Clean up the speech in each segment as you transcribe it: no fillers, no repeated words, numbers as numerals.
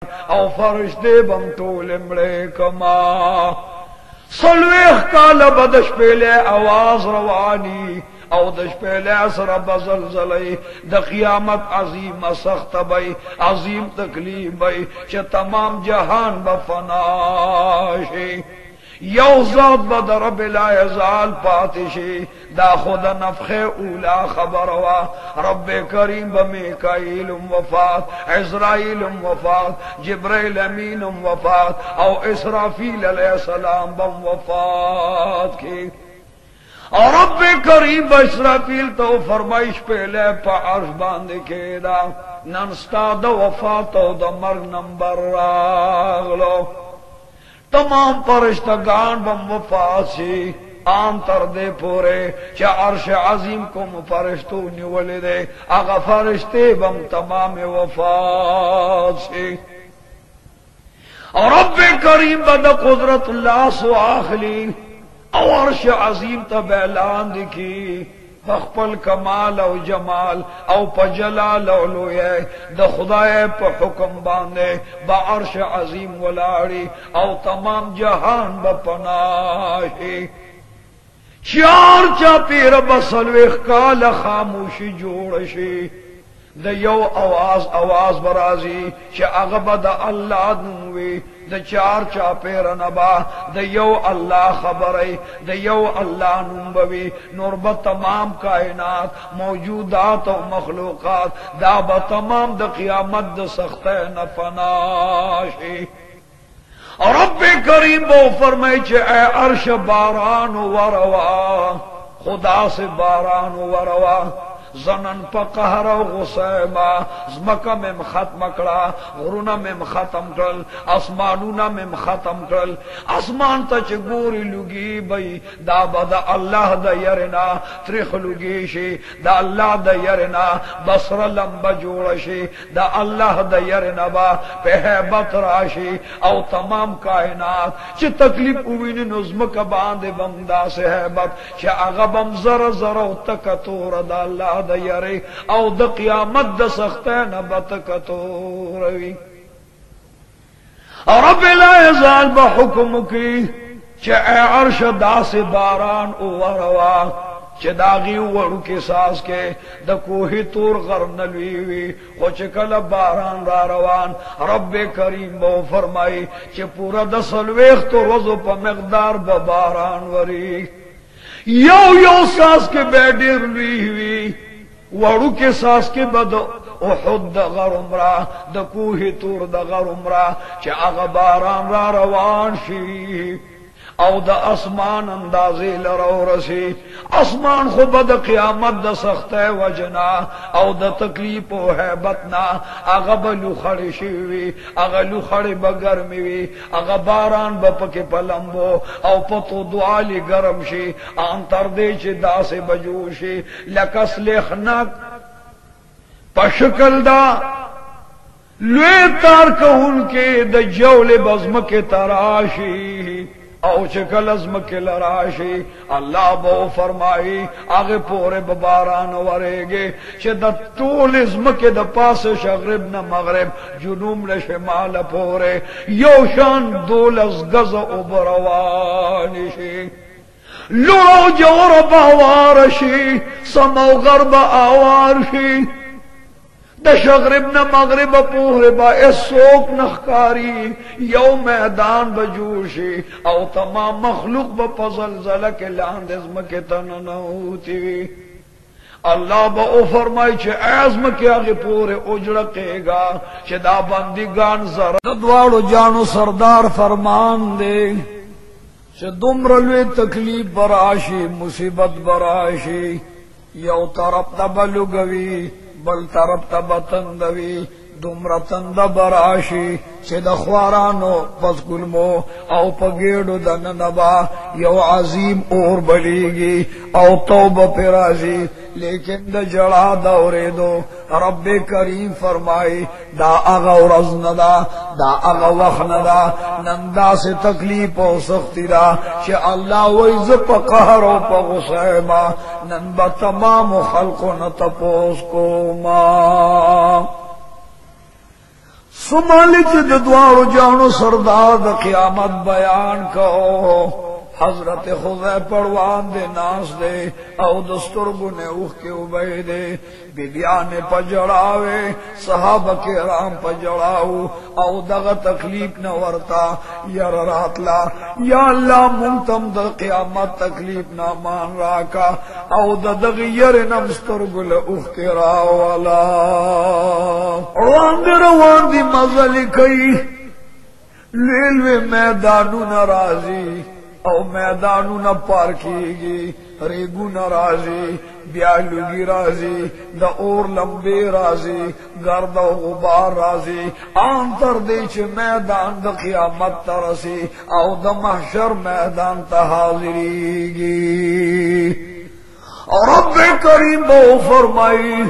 او فرشتے بم طول امڑے کما سلویخ کالا بدش پیلے آواز روانی او دش پیلے سر بزلزلی د قیامت عظیم سخت بی عظیم تکلیف بی چه تمام جہان بفناشی یو ذات بد رب لا یزال پاتشی دا خود نفخ اولا خبروا رب کریم بمیکائیل وفات عزرائیل وفات جبرائیل امین وفات او اسرافیل علیہ السلام بم وفات کی اور رب کریم با اسرافیل تو فرمائش پہلے پا عرش باندے کے دا ننستا دا وفات او دا مرگ نمبر راغلو تمام فرشتگان بم وفات سی آن تر دے پورے چا عرش عظیم کو فرشتو نیولے دے اگا فرشتے بم تمام وفات سی اور رب کریم بدا قدرت اللہ سو آخلی او عرش عظیم تب اعلان دکھی فخپل کمال او جمال او پا جلال او لویے دا خدای پا حکم باندے با عرش عظیم ولاری او تمام جہان با پناہی چار چا پیر بسلویخ کال خاموشی جوڑشی دا یو آواز برازی چا اغبا دا اللہ نوی دا چار چا پیر نبا دا یو اللہ خبری دا یو اللہ نمبوی نور با تمام کائنات موجودات و مخلوقات دا با تمام دا قیامت دا سخت نفناشی اور رب کریم بو فرمائی چھے اے عرش باران وروا خدا سے باران وروا زنن پا قہر و غصیبا زمکہ میں ختم کرا غرونا میں ختم کرل اسمانونا میں ختم کرل اسمان تا چھ گوری لگی بئی دا بدا اللہ دا یرنا تریخ لگی شی دا اللہ دا یرنا بصر لمبا جوڑ شی دا اللہ دا یرنا با پہیبت راشی او تمام کائنات چھ تکلیف اوین نزمکہ باندے بمدا سے حیبت چھ اغبم زر زر و تکتور دا اللہ دا یری او دا قیامت دا سختین بتکتوروی اور رب لا یزال بحکم کی چھ اے عرش دا سے باران اووروا چھ داغی وڑو کے ساس کے دا کوہی تور غرنلویوی و چکل باران را روان رب کریم بو فرمائی چھ پورا دا سلویخ تو روزو پا مقدار بباران وری یو ساس کے بیڈیر لویوی وڑو کے ساس کے بد احد دا غر عمرہ دا کوہی تور دا غر عمرہ چا اغا باران را روان شی او دا اسمان اندازی لرو رسی اسمان خوب دا قیامت دا سخت وجنا او دا تکلیف و حیبتنا اغا بلو خڑی شیوی اغا لو خڑی بگرمی وی اغا باران بپک پلمبو او پتو دعالی گرم شی آنتر دے چی دا سے بجو شی لکس لخنک پشکل دا لوی تار کہون کے دا جول بزمک تراشی او چکل ازمک لراشی اللہ بو فرمائی آگے پورے بباران ورگے چھ دا طول ازمک دا پاس شغرب نا مغرب جنوب نا شمال پورے یو شان دول از گز عبروانی شی لو جور باوارشی سمو غرب آوارشی دا شغرب نا مغرب پورے با اسوک نخکاری یو میدان بجوشی او تمام مخلوق با پزلزلہ کے لاند ازمک تننوتی وی اللہ با او فرمائی چھے ازمک آگے پورے اجڑکے گا چھے دا بندگان زرد دوارو جانو سردار فرمان دے چھے دمرلوی تکلیف براشی مصیبت براشی یو طرف تبلو گوی بل طرف تا بتندوی دمرا تند براشی چه دا خوارانو پس گلمو او پا گیڑو دا ننبا یو عظیم اور بلیگی او توبہ پیرازی لیکن دا جڑا دورے دو رب کریم فرمائی دا اغا ورز ندا دا اغا وقت ندا نندا سے تکلیف و سختی دا چه اللہ ویز پا قہر و پا غصیبا ننبا تمام خلق و نتپوس کو ما سمالک د دوارو جانو سردار د قیامت بیان کو حضرت خزے پروان دے ناس دے او دسترگو نے اوخ کے عبے دے بیبیان پجڑاوے صحابہ کرام پجڑاو او دغ تکلیف نہ ورتا یر راتلا یا اللہ منتم د قیامت تکلیف نہ مان راکا او دغ یر نمسترگو لے اوخ کے راوالا روان دی مزلی کئی لیلوے میدانو نرازی او میدانو نہ پار کیگی ریگو نہ رازی بیالوگی رازی دا اور لمبے رازی گرد و غبار رازی آنتر دیچ میدان دا قیامت ترسی او دا محشر میدان تا حاضریگی اور رب کریم بہو فرمائی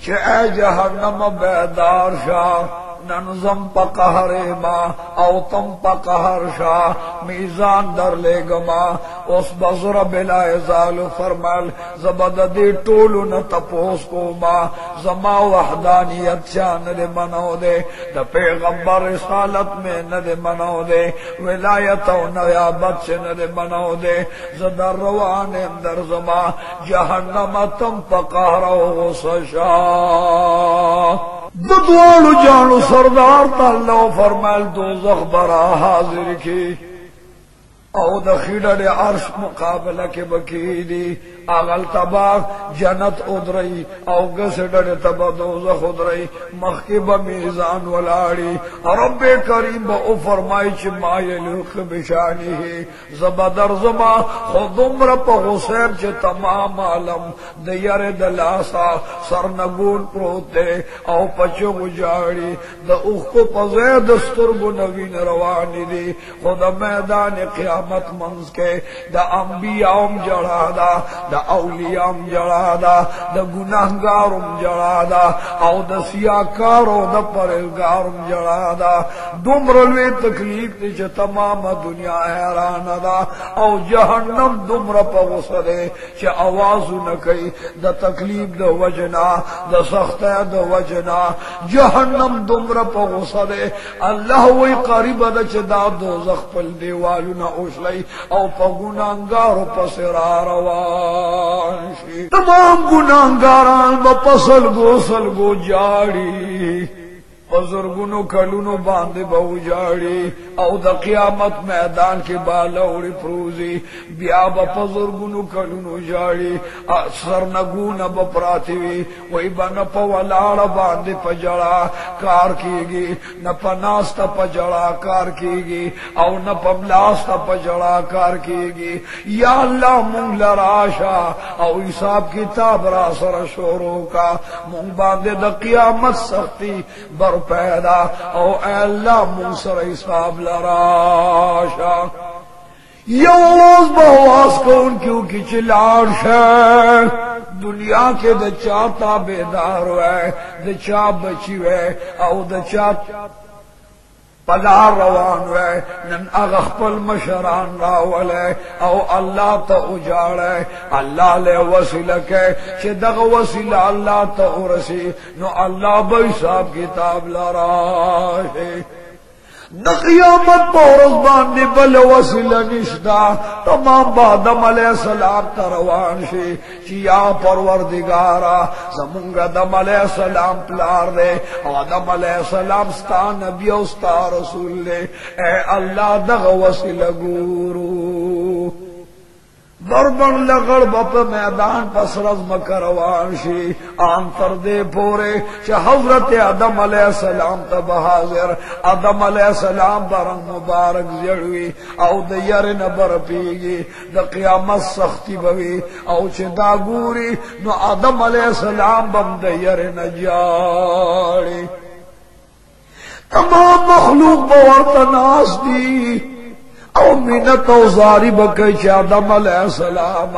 کہ اے جہنم بیدار شاہ ننظم پا قہر ما او تم پا قہر شاہ میزان در لے گما اس بزر بلا ازال فرمال زبد دی طولو نتپوس کو ما زما وحدانیت شاہ ندے منو دے دا پیغمبر رسالت میں ندے منو دے ولایت و نیابت سے ندے منو دے زدر روان اندر زما جہنم تم پا قہر و غصہ شاہ دوالو جانو سردار تا اللہ فرمائل دوزخ برا حاضر کی او دا خیڑر عرش مقابلہ کے بکی دی اغل تباک جنت ادرئی او گسڈر تبا دوزخ ادرئی مخیب میزان والاری رب کریم با او فرمائی چی ما یلوک بشانی ہے زبادر زما خودم رب غسیر چی تمام عالم دیر دلاسا سرنگون پروتے او پچو گجاری دا اوخ کو پزید سترگو نوین روانی دی خدا میدان قیامت منز کے دا انبیاءم جڑا دا اولیام جڑا دا گناہگارم جڑا دا او دا سیاکارو دا پرہیزگارم جڑا دا دمرلوی تکلیف دی چھ تمام دنیا حیران دا او جہنم دمر پا غصدے چھ آوازو نکئی دا تکلیف دا وجنا دا سخت دا وجنا جہنم دمر پا غصدے اللہ وی قریب دا چھ دا دوزخ پل دیوالو نا اوشلئی او پا گناہگارو پا سرار تمام گناہگاران با پسلگو جاڑی بزرگونو کلونو باندے بہو جاڑی او دا قیامت میدان کے بالاوڑی پروزی بیا با بزرگونو کلونو جاڑی سرنگون با پراتیوی وی با نپا ولاڑا باندے پجڑا کار کیگی نپا ناستا پجڑا کار کیگی او نپا ملاستا پجڑا کار کیگی یا اللہ مونگ لراشا او حساب کتاب را سر شورو کا مونگ باندے دا قیامت سختی بر پیدا او اے اللہ منصر حساب لراشا یواز بہواز کون کیوں کی چلاڑ شہ دنیا کے دچا تابیدار ہوئے دچا بچی ہوئے او دچا پلار روان ہوئے نن اغخپل مشران راولے او اللہ تا اجاڑے اللہ لے وسیلہ کے چھے دغ وسیلہ اللہ تا ارسی نو اللہ بھائی صاحب کتاب لراشے دا قیامت پورز باندی بل وسیلہ نشتا تمام با آدم علیہ السلام تروان شی چیا پروردگارا زمونگ آدم علیہ السلام پلار دے آدم علیہ السلام ستا نبی و ستا رسول دے اے اللہ دغ وسیلہ گورو دربن لغڑ بپ میدان پسرز مکروان شی آنتر دے پورے چھ حضرت آدم علیہ السلام تب حاضر آدم علیہ السلام برنگ مبارک زیڑوی او دیر نبر پیگی دا قیامت سختی بوی او چھ دا گوری نو آدم علیہ السلام بم دیر نجاڑی تمام مخلوق بورتناس دی او منت او زاری بکی چھ آدم علیہ السلام